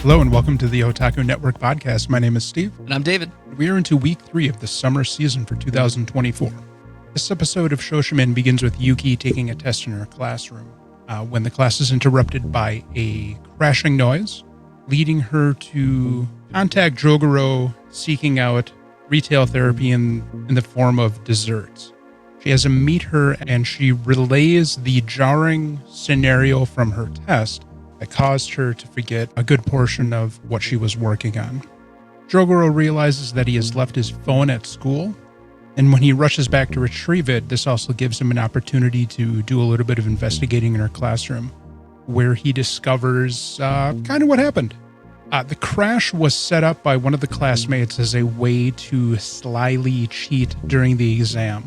Hello and welcome to the Otaku Network podcast. My name is Steve. And I'm David. We are into week 3 of the summer season for 2024. This episode of Shoshimin begins with Yuki taking a test in her classroom when the class is interrupted by a crashing noise, leading her to contact Jogoro seeking out retail therapy in the form of desserts. She has him meet her and she relays the jarring scenario from her test that caused her to forget a good portion of what she was working on. Jogoro realizes that he has left his phone at school, and when he rushes back to retrieve it, this also gives him an opportunity to do a little bit of investigating in her classroom, where he discovers kind of what happened. The crash was set up by one of the classmates as a way to slyly cheat during the exam.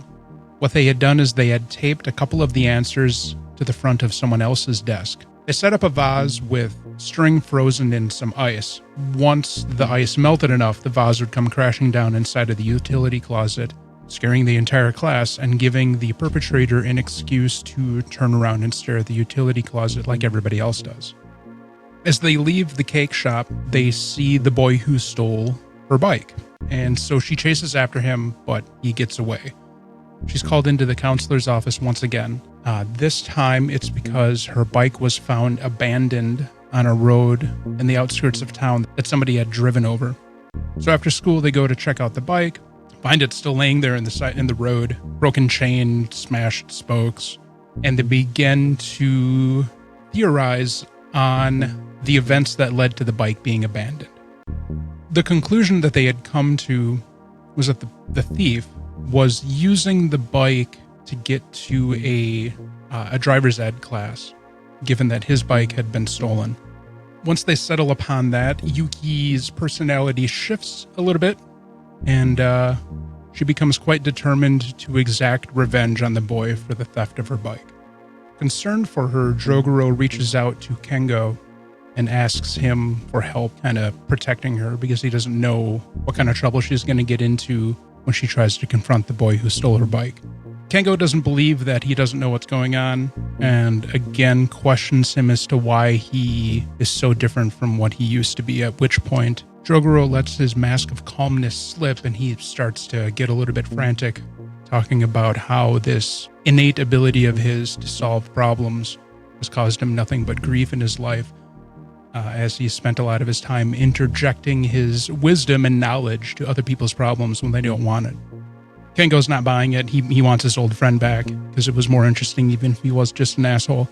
What they had done is they had taped a couple of the answers to the front of someone else's desk. They set up a vase with string frozen in some ice. Once the ice melted enough, the vase would come crashing down inside of the utility closet, scaring the entire class and giving the perpetrator an excuse to turn around and stare at the utility closet like everybody else does. As they leave the cake shop, they see the boy who stole her bike, and so she chases after him, but he gets away. She's called into the counselor's office once again. This time it's because her bike was found abandoned on a road in the outskirts of town that somebody had driven over. So after school, they go to check out the bike, find it still laying there in the road, broken chain, smashed spokes, and they begin to theorize on the events that led to the bike being abandoned. The conclusion that they had come to was that the thief was using the bike to get to a driver's ed class, given that his bike had been stolen. Once they settle upon that, Yuki's personality shifts a little bit, and she becomes quite determined to exact revenge on the boy for the theft of her bike. Concerned for her, Jogoro reaches out to Kengo and asks him for help kind of protecting her because he doesn't know what kind of trouble she's going to get into when she tries to confront the boy who stole her bike. Kengo doesn't believe that he doesn't know what's going on, and again questions him as to why he is so different from what he used to be, at which point Jogoro lets his mask of calmness slip and he starts to get a little bit frantic, talking about how this innate ability of his to solve problems has caused him nothing but grief in his life, as he spent a lot of his time interjecting his wisdom and knowledge to other people's problems when they don't want it. Kengo's not buying it. He wants his old friend back because it was more interesting even if he was just an asshole.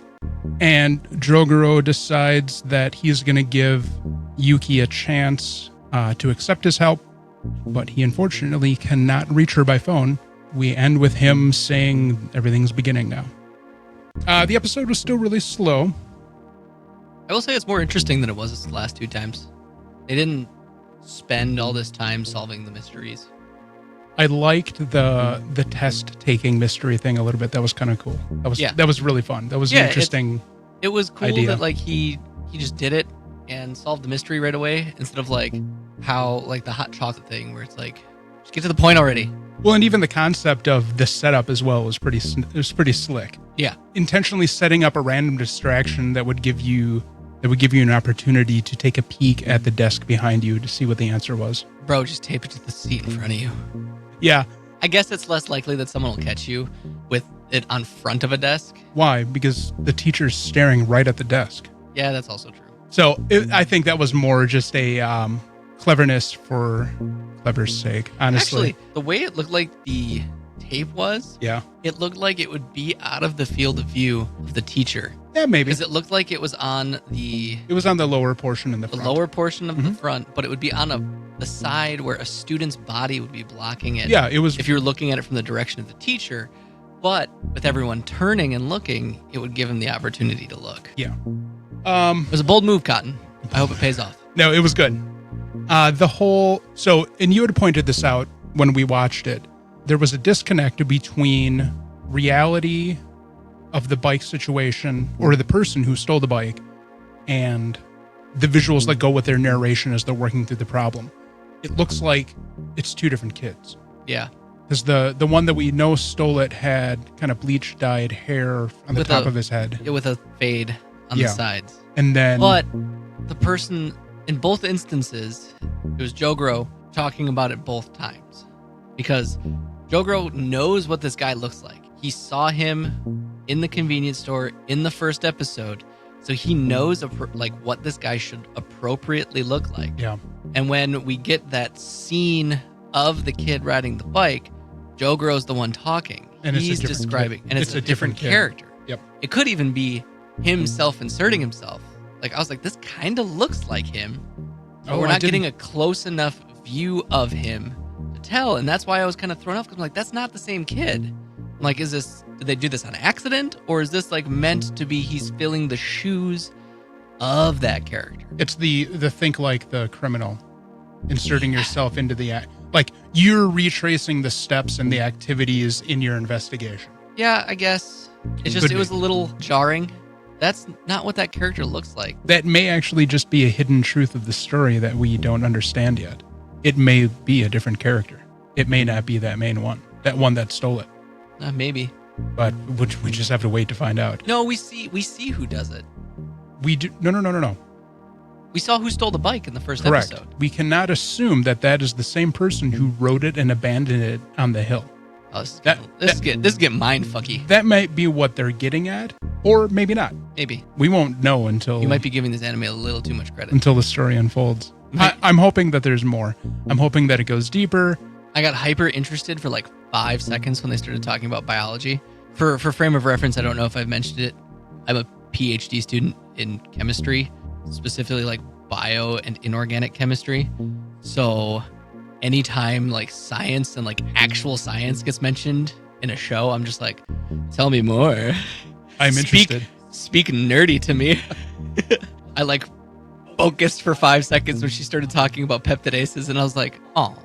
And Jogoro decides that he's going to give Yuki a chance to accept his help, but he unfortunately cannot reach her by phone. We end with him saying everything's beginning now. The episode was still really slow. I will say it's more interesting than it was the last 2 times. They didn't spend all this time solving the mysteries. I liked the test-taking mystery thing a little bit. That was kind of cool. That was really fun. That was an interesting It was cool idea. that he just did it and solved the mystery right away instead of how the hot chocolate thing where it's just get to the point already. Well, and even the concept of the setup as well was pretty slick. Yeah. Intentionally setting up a random distraction that would give you an opportunity to take a peek at the desk behind you to see what the answer was. Bro, just tape it to the seat in front of you. Yeah. I guess it's less likely that someone will catch you with it on front of a desk. Why? Because the teacher's staring right at the desk. Yeah, that's also true. So I think that was more just a cleverness for clever's sake, honestly. Actually, the way it looked like the tape was, it looked like it would be out of the field of view of the teacher. Yeah, maybe. Because it looked like it was on the... It was on the lower portion in the front. The lower portion of the front, but it would be on the side where a student's body would be blocking it. Yeah, it was... If you were looking at it from the direction of the teacher, but with everyone turning and looking, it would give him the opportunity to look. Yeah. It was a bold move, Cotton. I hope it pays off. No, it was good. And you had pointed this out when we watched it. There was a disconnect between reality of the bike situation or the person who stole the bike and the visuals that go with their narration as they're working through the problem. It looks like it's 2 different kids. Yeah. Because the one that we know stole it had kind of bleach dyed hair on the top of his head. Yeah, with a fade on the sides. And then... But the person In both instances, it was Jogro talking about it both times. Because Jogro knows what this guy looks like. He saw him in the convenience store in the first episode, so he knows like what this guy should appropriately look like. Yeah. And when we get that scene of the kid riding the bike, Jogro's the one talking. And he's describing, and it's a different character. Yep. It could even be him self-inserting himself. Like, I was like, this kind of looks like him, but we're not getting a close enough view of him to tell. And that's why I was kind of thrown off, because I'm like, that's not the same kid. I'm like, did they do this on accident? Or is this like meant to be he's filling the shoes of that character? It's the think like the criminal, inserting yourself into the act. Like, you're retracing the steps and the activities in your investigation. Yeah, I guess. It's just, it was a little jarring. That's not what that character looks like. That may actually just be a hidden truth of the story that we don't understand yet. It may be a different character. It may not be that main one, that one that stole it. Maybe. But we just have to wait to find out. No, we see who does it. We do. No. We saw who stole the bike in the first Correct. episode. We cannot assume that is the same person who wrote it and abandoned it on the hill. Oh, this is getting mind fucky. That might be what they're getting at, or maybe not. Maybe. We won't know until... You might be giving this anime a little too much credit. Until the story unfolds. I'm hoping that there's more. I'm hoping that it goes deeper. I got hyper interested for like 5 seconds when they started talking about biology. For frame of reference, I don't know if I've mentioned it. I'm a PhD student in chemistry, specifically like bio and inorganic chemistry. So anytime like science and like actual science gets mentioned in a show, I'm just like, tell me more. I'm interested. Speak nerdy to me. I like focused for 5 seconds when she started talking about peptidases, and I was like, oh.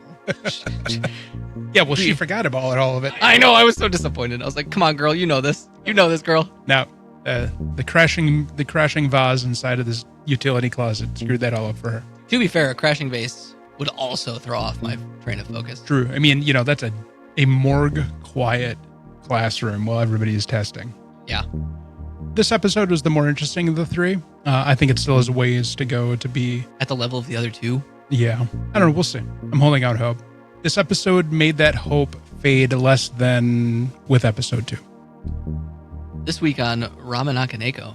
Yeah, well, she forgot about all of it. I know, I was so disappointed. I was like, come on, girl, you know this. You know this, girl. Now, the crashing vase inside of this utility closet screwed that all up for her. To be fair, a crashing vase would also throw off my train of focus. True. I mean, that's a morgue quiet classroom while everybody is testing. Yeah. This episode was the more interesting of the three. I think it still has ways to go to be at the level of the other two. Yeah. I don't know. We'll see. I'm holding out hope. This episode made that hope fade less than with episode 2. This week on Ramen Akaneko,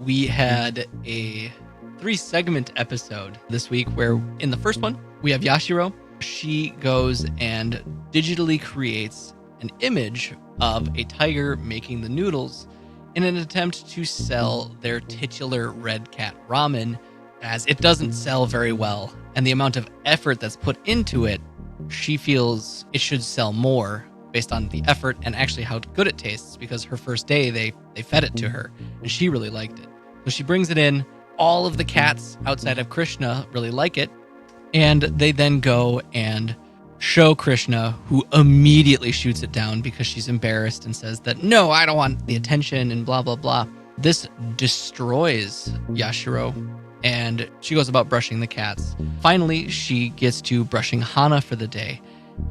we had a 3-segment episode this week where in the first one, we have Yashiro. She goes and digitally creates an image of a tiger making the noodles in an attempt to sell their titular red cat ramen, as it doesn't sell very well. And the amount of effort that's put into it, she feels it should sell more based on the effort and actually how good it tastes, because her first day they fed it to her and she really liked it. So she brings it in. All of the cats outside of Krishna really like it. And they then go and show Krishna, who immediately shoots it down because she's embarrassed and says that, no, I don't want the attention and blah, blah, blah. This destroys Yashiro, and she goes about brushing the cats. Finally, she gets to brushing Hana for the day,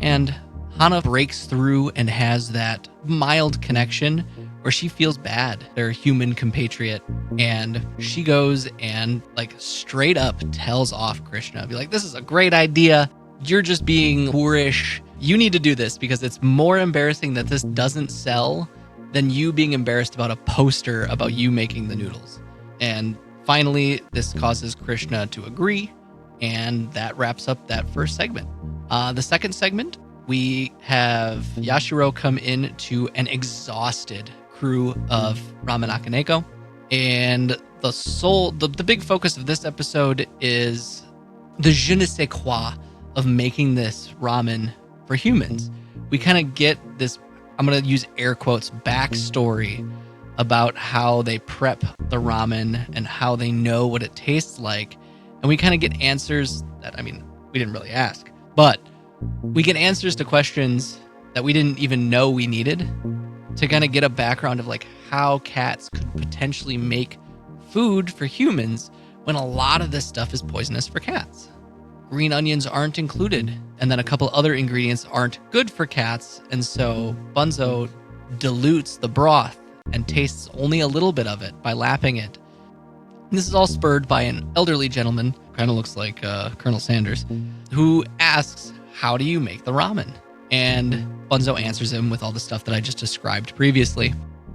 and Hana breaks through and has that mild connection where she feels bad, their human compatriot, and she goes and like straight up tells off Krishna, be like, this is a great idea. You're just being boorish. You need to do this because it's more embarrassing that this doesn't sell than you being embarrassed about a poster about you making the noodles. And finally, this causes Krishna to agree, and that wraps up that first segment. The second segment, we have Yashiro come in to an exhausted crew of Ramen Akaneko, and the big focus of this episode is the je ne sais quoi of making this ramen for humans. We kind of get this, I'm going to use air quotes, backstory about how they prep the ramen and how they know what it tastes like. And we kind of get answers that, I mean, we didn't really ask, but we get answers to questions that we didn't even know we needed to kind of get a background of like how cats could potentially make food for humans when a lot of this stuff is poisonous for cats. Green onions aren't included, and then a couple other ingredients aren't good for cats, and so Bunzo dilutes the broth and tastes only a little bit of it by lapping it. And this is all spurred by an elderly gentleman kind of looks like Colonel Sanders, who asks, how do you make the ramen? And Bunzo answers him with all the stuff that I just described previously.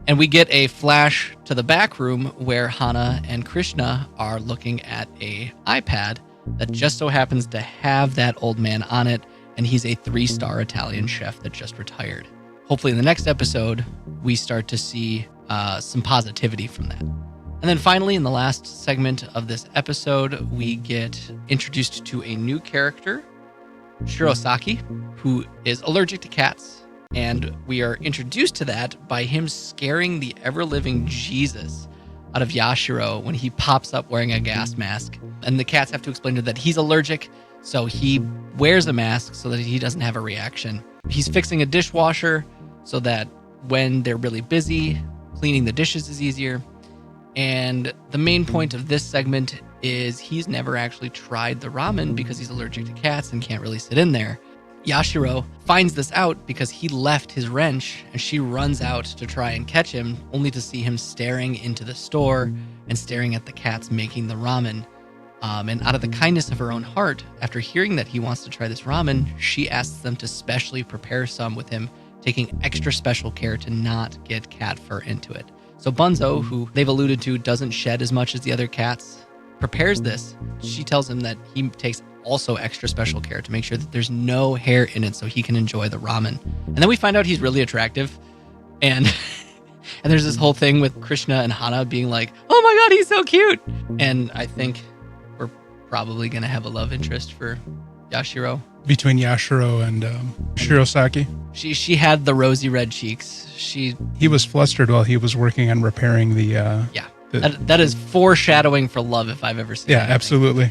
And we get a flash to the back room where Hana and Krishna are looking at a iPad that just so happens to have that old man on it, and he's a 3-star Italian chef that just retired. Hopefully in the next episode, we start to see some positivity from that. And then finally, in the last segment of this episode, we get introduced to a new character, Shirosaki, who is allergic to cats. And we are introduced to that by him scaring the ever-living Jesus out of Yashiro when he pops up wearing a gas mask. And the cats have to explain to him that he's allergic, so he wears a mask so that he doesn't have a reaction. He's fixing a dishwasher so that when they're really busy, cleaning the dishes is easier. And the main point of this segment is he's never actually tried the ramen because he's allergic to cats and can't really sit in there. Yashiro finds this out because he left his wrench, and she runs out to try and catch him, only to see him staring into the store and staring at the cats making the ramen. And out of the kindness of her own heart, after hearing that he wants to try this ramen, she asks them to specially prepare some with him, taking extra special care to not get cat fur into it. So Bunzo, who they've alluded to doesn't shed as much as the other cats, prepares this. She tells him that he takes also extra special care to make sure that there's no hair in it so he can enjoy the ramen. And then we find out he's really attractive. And and there's this whole thing with Krishna and Hana being like, oh my god, he's so cute. And I think we're probably going to have a love interest for Yashiro. Between Yashiro and Shirosaki. She had the rosy red cheeks. He was flustered while he was working on repairing the... Yeah. That is foreshadowing for love if I've ever seen it. Yeah, absolutely.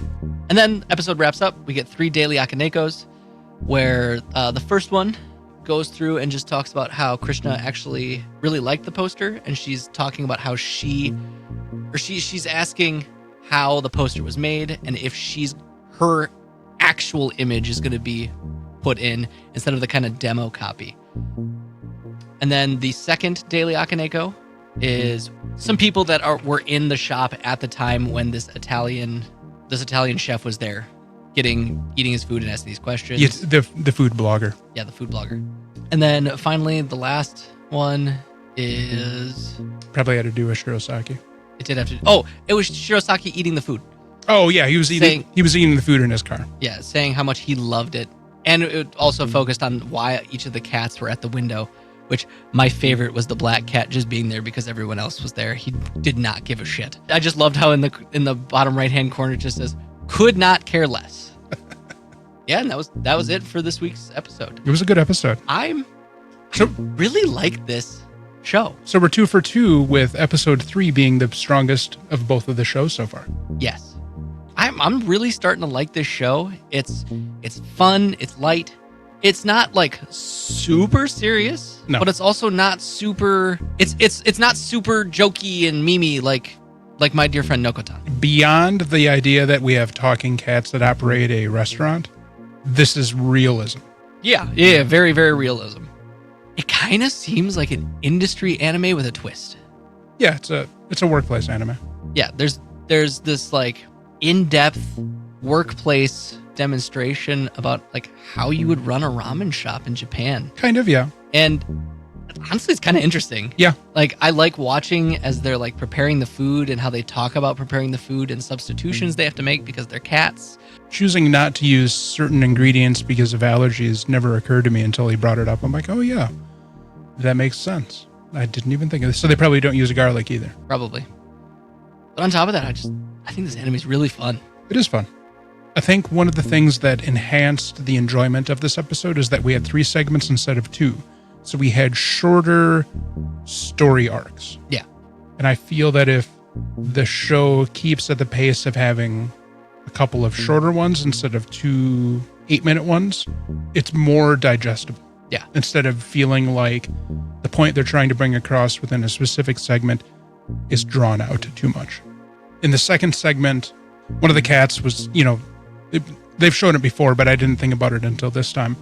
And then episode wraps up. We get 3 daily Akanekos, where the first one goes through and just talks about how Krishna actually really liked the poster, and she's talking about how she's asking how the poster was made and if her actual image is going to be put in instead of the kind of demo copy. And then the second daily Akaneko is some people that were in the shop at the time when this Italian chef was there, eating his food and asking these questions. Yes, the food blogger. Yeah, the food blogger. And then finally, the last one is probably had to do with Shirosaki. It did have to. Oh, it was Shirosaki eating the food. Oh yeah, he was eating the food in his car. Yeah, saying how much he loved it, and it also focused on why each of the cats were at the window. Which my favorite was the black cat just being there because everyone else was there. He did not give a shit. I just loved how in the bottom right hand corner it just says "could not care less." Yeah, and that was it for this week's episode. It was a good episode. I really like this show. So we're 2 for 2 with episode 3 being the strongest of both of the shows so far. Yes, I'm really starting to like this show. It's fun. It's light. It's not like super serious, no. But it's also not super. It's not super jokey and memey like My Deer Friend Nokotan. Beyond the idea that we have talking cats that operate a restaurant, this is realism. Yeah, very, very realism. It kind of seems like an industry anime with a twist. Yeah, it's a workplace anime. Yeah, there's this like in-depth workplace demonstration about like how you would run a ramen shop in Japan. Kind of, yeah. And honestly, it's kind of interesting. Yeah. Like I like watching as they're like preparing the food and how they talk about preparing the food and substitutions they have to make because they're cats. Choosing not to use certain ingredients because of allergies never occurred to me until he brought it up. I'm like, oh yeah, that makes sense. I didn't even think of this. So they probably don't use garlic either. Probably. But on top of that, I think this anime is really fun. It is fun. I think one of the things that enhanced the enjoyment of this episode is that we had 3 segments instead of 2. So we had shorter story arcs. Yeah. And I feel that if the show keeps at the pace of having a couple of shorter ones instead of 2 8-minute ones, it's more digestible. Yeah. Instead of feeling like the point they're trying to bring across within a specific segment is drawn out too much. In the second segment, one of the cats was, they've shown it before, but I didn't think about it until this time.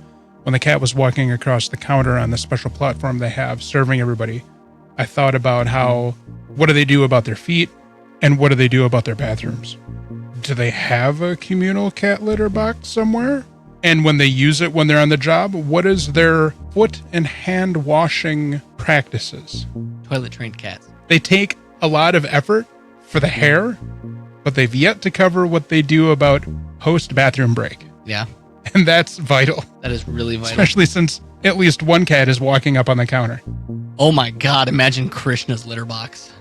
When the cat was walking across the counter on the special platform they have serving everybody, I thought about what do they do about their feet and what do they do about their bathrooms? Do they have a communal cat litter box somewhere? And when they use it when they're on the job, what is their foot and hand washing practices? Toilet trained cats. They take a lot of effort for the hair, but they've yet to cover what they do about post bathroom break. Yeah. And that's vital. That is really vital. Especially since at least one cat is walking up on the counter. Oh my God. Imagine Krishna's litter box.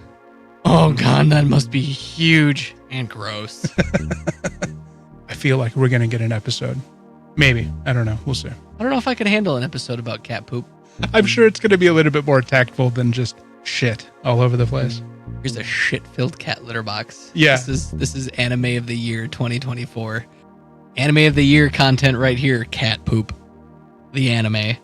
Oh God, that must be huge and gross. I feel like we're going to get an episode. Maybe. I don't know. We'll see. I don't know if I could handle an episode about cat poop. I'm sure it's going to be a little bit more tactful than just shit all over the place. Here's a shit-filled cat litter box. Yeah. This is Anime of the Year 2024. Anime of the Year content right here. Cat poop. The anime.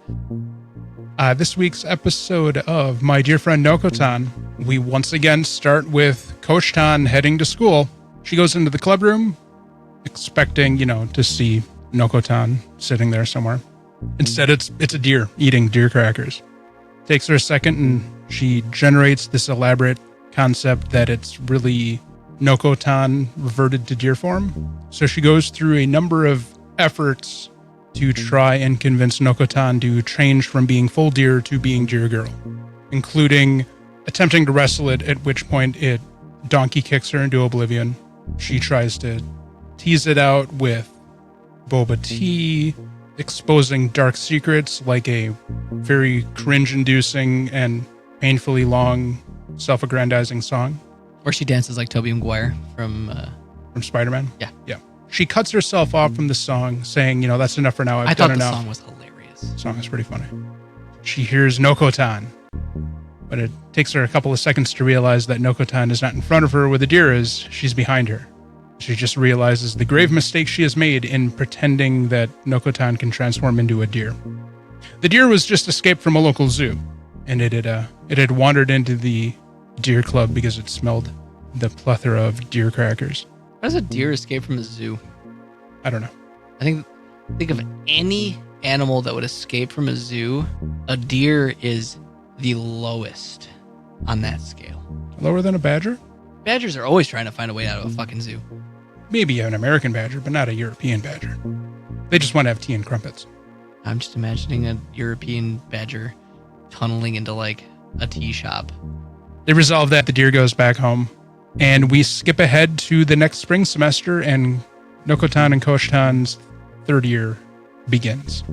This week's episode of My Deer Friend Nokotan, we once again start with Koshtan heading to school. She goes into the club room, expecting, to see Nokotan sitting there somewhere. Instead, it's a deer eating deer crackers. Takes her a second, and she generates this elaborate concept that it's really Nokotan reverted to deer form. So she goes through a number of efforts to try and convince Nokotan to change from being full deer to being deer girl, including attempting to wrestle it, at which point it donkey kicks her into oblivion. She tries to tease it out with boba tea, exposing dark secrets like a very cringe-inducing and painfully long self-aggrandizing song. Or she dances like Tobey Maguire from Spider-Man? Yeah. She cuts herself off from the song, saying, that's enough for now. I've done enough. I thought the song was hilarious. The song is pretty funny. She hears Nokotan, but it takes her a couple of seconds to realize that Nokotan is not in front of her where the deer is. She's behind her. She just realizes the grave mistake she has made in pretending that Nokotan can transform into a deer. The deer was just escaped from a local zoo, and it had wandered into the deer club because it smelled the plethora of deer crackers. How does a deer escape from a zoo? I don't know. I think of any animal that would escape from a zoo, a deer is the lowest on that scale. Lower than a badger? Badgers are always trying to find a way out of a fucking zoo. Maybe an American badger, but not a European badger. They just want to have tea and crumpets. I'm just imagining a European badger tunneling into like a tea shop. They resolve that. The deer goes back home, and we skip ahead to the next spring semester, and Nokotan and Koshtan's third year begins.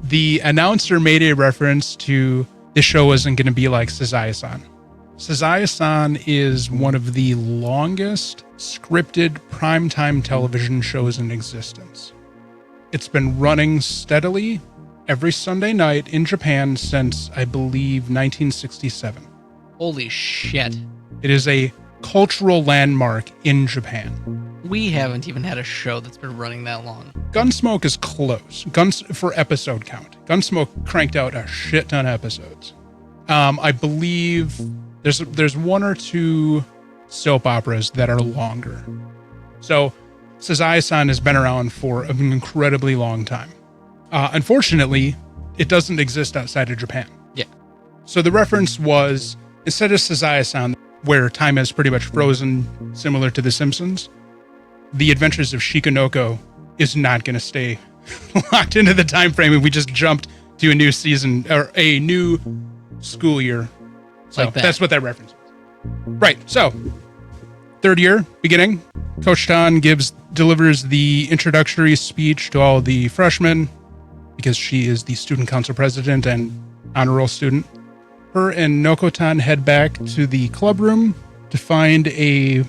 The announcer made a reference to this show isn't going to be like Sazae-san. Sazae-san is one of the longest scripted primetime television shows in existence. It's been running steadily every Sunday night in Japan since, I believe, 1967. Holy shit. It is a cultural landmark in Japan. We haven't even had a show that's been running that long. Gunsmoke is close. For episode count. Gunsmoke cranked out a shit ton of episodes. I believe there's one or two soap operas that are longer. So Sazae-san has been around for an incredibly long time. Unfortunately, it doesn't exist outside of Japan. Yeah. So the reference was, instead of Sazae-san, where time is pretty much frozen, similar to The Simpsons, The Adventures of Shikanoko is not going to stay locked into the time frame if we just jumped to a new season or a new school year. So Like that. That's what that reference was. Right. So third year beginning, Coach Tan delivers the introductory speech to all the freshmen because she is the student council president and honor roll student. Her and Nokotan head back to the club room to find a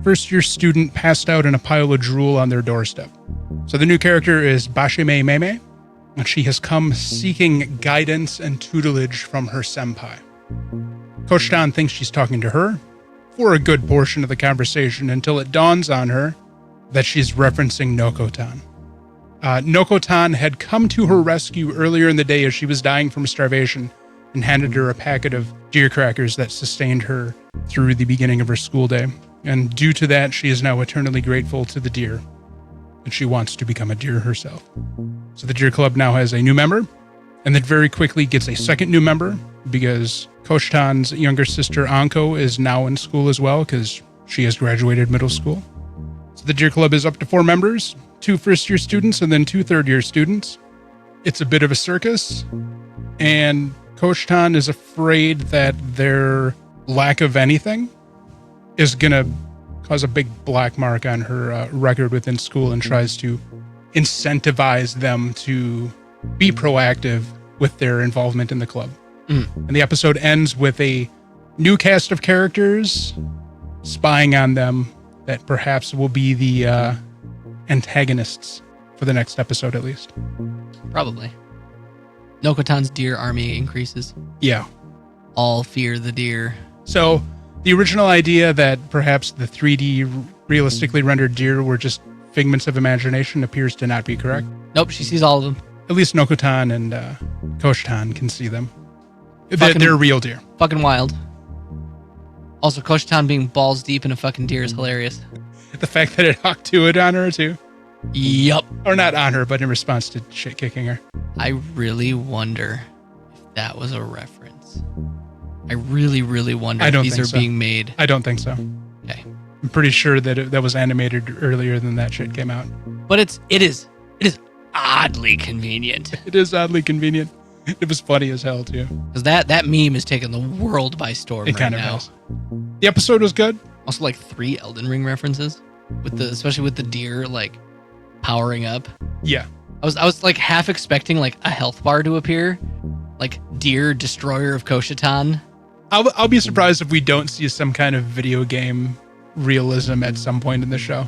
first-year student passed out in a pile of drool on their doorstep. So the new character is Bashime Meme, and she has come seeking guidance and tutelage from her senpai. Coach Tan thinks she's talking to her for a good portion of the conversation until it dawns on her that she's referencing Nokotan. Nokotan had come to her rescue earlier in the day as she was dying from starvation and handed her a packet of deer crackers that sustained her through the beginning of her school day. And due to that, she is now eternally grateful to the deer, and she wants to become a deer herself. So the deer club now has a new member, and then very quickly gets a second new member because Coach Tan's younger sister Anko is now in school as well because she has graduated middle school. So the Deer Club is up to 4 members, 2 first-year students, and then 2 third-year students. It's a bit of a circus, and Coach Tan is afraid that their lack of anything is going to cause a big black mark on her record within school, and tries to incentivize them to be proactive with their involvement in the club. And the episode ends with a new cast of characters spying on them that perhaps will be the antagonists for the next episode, at least. Probably. Nokotan's deer army increases. Yeah. All fear the deer. So the original idea that perhaps the 3D realistically rendered deer were just figments of imagination appears to not be correct. Nope, she sees all of them. At least Nokotan and Coach Tan can see them. They're real deer. Fucking wild. Also, Coach Tan being balls deep in a fucking deer is hilarious. The fact that it hawked to it on her, too. Yup. Or not on her, but in response to shit kicking her. I really wonder if that was a reference. I really, really wonder if these are being made. I don't think so. Okay. I'm pretty sure that that was animated earlier than that shit came out. But it is oddly convenient. It is oddly convenient. It was funny as hell, too. Because that meme is taking the world by storm right now. It kind of has. The episode was good. Also, like 3 Elden Ring references, especially with the deer like powering up. Yeah. I was like half expecting like a health bar to appear, like Deer Destroyer of Koshatan. I'll be surprised if we don't see some kind of video game realism at some point in the show.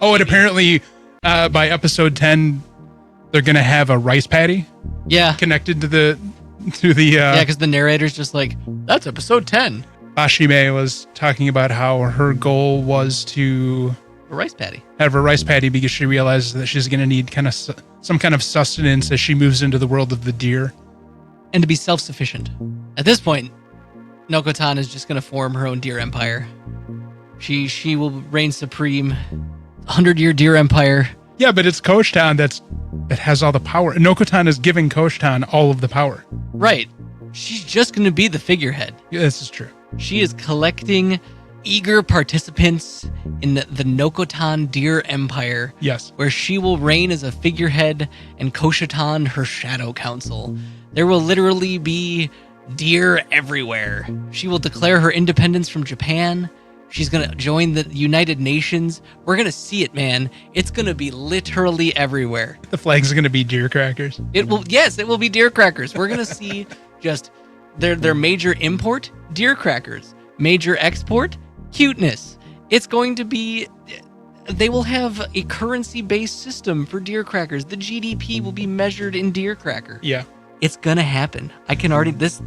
Oh, and apparently by episode 10, they're gonna have a rice paddy. Yeah. Connected to the. Yeah, because the narrator's just like, that's episode 10. Ashime was talking about how her goal was to a rice paddy. Have a rice paddy because she realizes that she's going to need kind of some kind of sustenance as she moves into the world of the deer. And to be self-sufficient. At this point, Nokotan is just going to form her own deer empire. She will reign supreme. 100-year deer empire. Yeah, but it's Koshtan that has all the power. Nokotan is giving Koshtan all of the power. Right. She's just going to be the figurehead. Yeah, this is true. She is collecting eager participants in the Nokotan Deer Empire. Yes. Where she will reign as a figurehead and Koshatan her shadow council. There will literally be deer everywhere. She will declare her independence from Japan. She's going to join the United Nations. We're going to see it, man. It's going to be literally everywhere. The flag's going to be deer crackers. Yes, it will be deer crackers. We're going to see just their major import, deer crackers. Major export, cuteness. It's going to be, they will have a currency-based system for deer crackers. The GDP will be measured in deer cracker. Yeah. It's gonna happen. I can already, this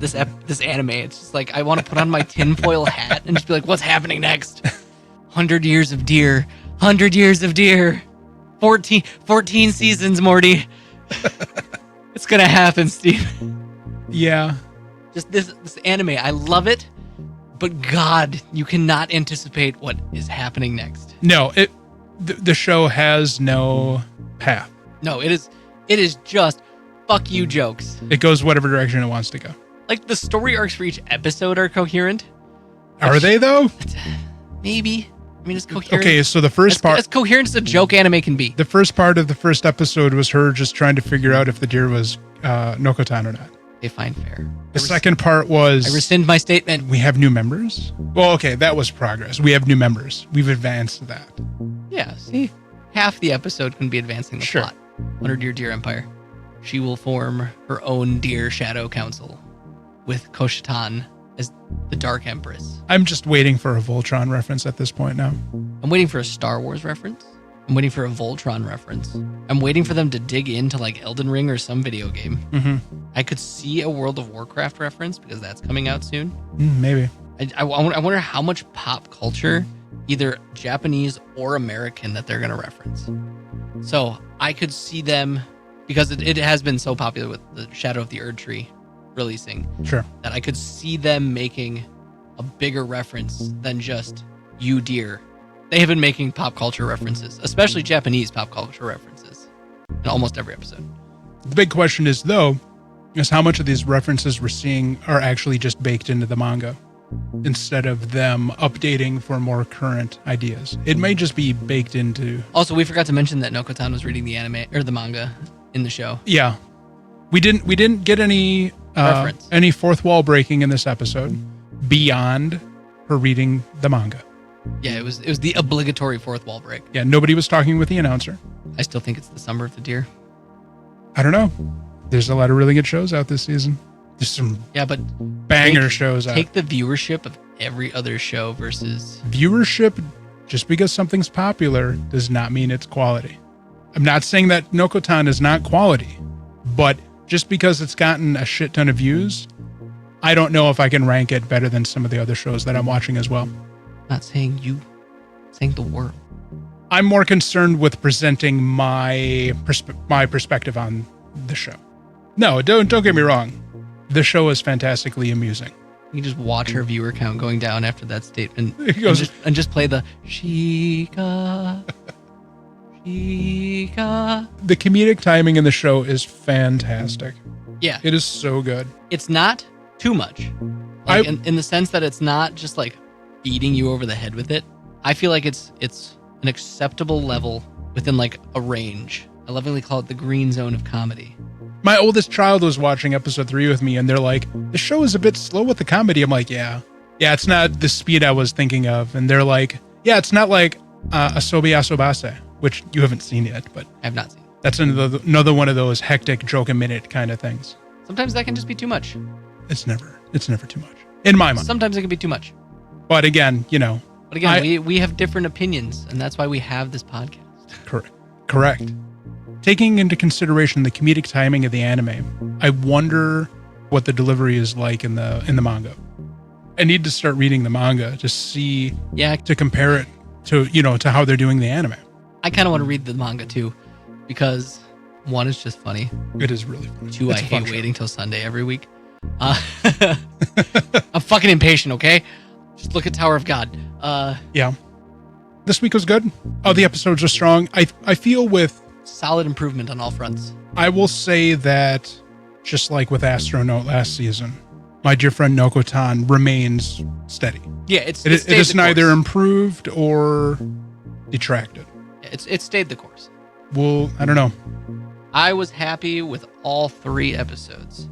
anime, it's just like, I want to put on my tinfoil hat and just be like, what's happening next? 100 years of deer. 100 years of deer. 14 seasons, Morty. It's gonna happen, Steve. Yeah. Just this anime, I love it, but God, you cannot anticipate what is happening next. No, the show has no path. No, it is just fuck you jokes. It goes whatever direction it wants to go. Like, the story arcs for each episode are coherent. Are they, though? Maybe. I mean, it's coherent. Okay, so the first part... As coherent as a joke anime can be. The first part of the first episode was her just trying to figure out if the deer was Nokotan or not. Okay, fine, fair. The second part was... I rescind my statement. We have new members? Well, okay, that was progress. We have new members. We've advanced that. Yeah, see? Half the episode can be advancing the plot. 100-year deer empire. She will form her own deer shadow council with Koshatan as the Dark Empress. I'm just waiting for a Voltron reference at this point now. I'm waiting for a Star Wars reference. I'm waiting for a Voltron reference. I'm waiting for them to dig into like Elden Ring or some video game. Mm-hmm. I could see a World of Warcraft reference because that's coming out soon. Maybe. I wonder how much pop culture, either Japanese or American, that they're going to reference. So I could see them... Because it has been so popular with the Shadow of the Erdtree releasing. Sure. That I could see them making a bigger reference than just you deer. They have been making pop culture references, especially Japanese pop culture references, in almost every episode. The big question is, though, is how much of these references we're seeing are actually just baked into the manga. instead of them updating for more current ideas. It may just be baked into. Also, we forgot to mention that Nokotan was reading the anime or the manga in the show. Yeah, we didn't get any Reference. any fourth wall breaking in this episode beyond her reading the manga. Yeah, it was the obligatory fourth wall break. Yeah, nobody was talking with the announcer. I still think it's the Summer of the Deer. I don't know. There's a lot of really good shows out this season. There's some but banger shows out. Take the viewership of every other show versus Viewership, just because something's popular does not mean it's quality. I'm not saying that Nokotan is not quality, but just because it's gotten a shit ton of views, I don't know if I can rank it better than some of the other shows that I'm watching as well. Not saying you, saying the world. I'm more concerned with presenting my perspective on the show. No, don't get me wrong. The show is fantastically amusing. You can just watch her viewer count going down after that statement and just play the Shika. Shika. The comedic timing in the show is fantastic. Yeah. It is so good. It's not too much. Like in the sense that it's not just like beating you over the head with it. I feel like it's an acceptable level within like a range. I lovingly call it the green zone of comedy. My oldest child was watching episode 3 with me, and they're like, the show is a bit slow with the comedy. I'm like, yeah, it's not the speed I was thinking of. And they're like, yeah, it's not like Asobi Asobase, which you haven't seen yet, but I have not seen. That's another one of those hectic joke a minute kind of things. Sometimes that can just be too much. It's never too much in my mind. Sometimes it can be too much. But again, we have different opinions, and that's why we have this podcast. Correct. Taking into consideration the comedic timing of the anime, I wonder what the delivery is like in the manga. I need to start reading the manga to see, to compare it to how they're doing the anime. I kind of want to read the manga too, because one, it's just funny. It is really funny. Two, I hate waiting till Sunday every week. I'm fucking impatient, okay? Just look at Tower of God. Yeah. This week was good. Oh, the episodes are strong. I feel with solid improvement on all fronts. I will say that, just like with Astronaut last season, my dear friend Nokotan remains steady. Yeah, it is neither improved or detracted. It stayed the course. Well, I don't know. I was happy with all 3 episodes.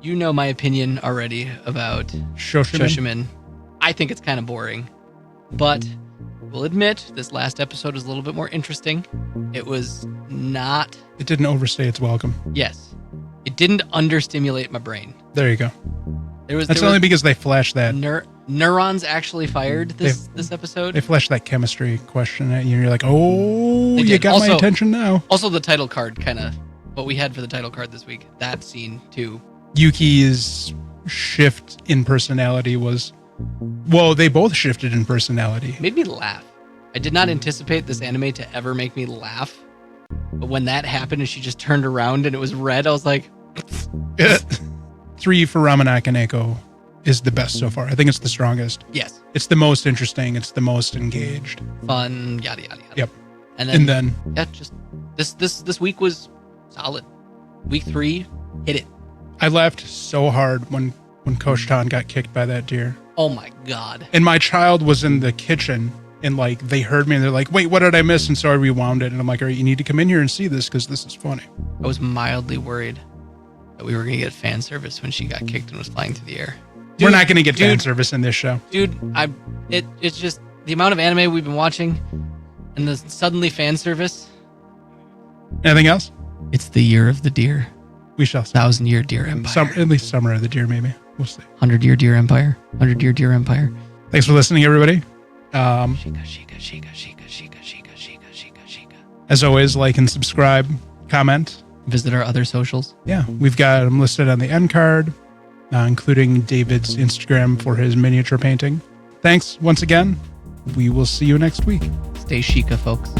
You know my opinion already about Shoshimin. I think it's kind of boring, but we'll admit this last episode was a little bit more interesting. It was not... It didn't overstay its welcome. Yes. It didn't understimulate my brain. There you go. That's only because they flashed that... Neurons actually fired this episode. They flashed that chemistry question at you, and you're like, oh, you got my attention now. Also, the title card, kind of what we had for the title card this week. That scene, too. Yuki's shift in personality was... Well, they both shifted in personality. Made me laugh. I did not anticipate this anime to ever make me laugh. But when that happened and she just turned around and it was red, I was like... 3 for Ramen Akaneko is the best so far. I think it's the strongest. Yes. It's the most interesting. It's the most engaged. Fun, yada, yada, yada. Yep. And then yeah, just this week was solid. Week 3, hit it. I laughed so hard when Coach Tan got kicked by that deer. Oh my God. And my child was in the kitchen and like they heard me and they're like, wait, what did I miss? And so I rewound it and I'm like, all right, you need to come in here and see this because this is funny. I was mildly worried that we were going to get fan service when she got kicked and was flying through the air. We're not going to get fan service in this show. Dude, it's just the amount of anime we've been watching and the suddenly fan service. Anything else? It's the year of the deer. We shall see. 1,000-year deer empire. At least summer of the deer, maybe. We'll see. 100-year deer empire. 100-year deer empire. Thanks for listening, everybody. Shika. As always, like and subscribe, comment. Visit our other socials. Yeah, we've got them listed on the end card, including David's Instagram for his miniature painting. Thanks once again. We will see you next week. Stay Shika, folks.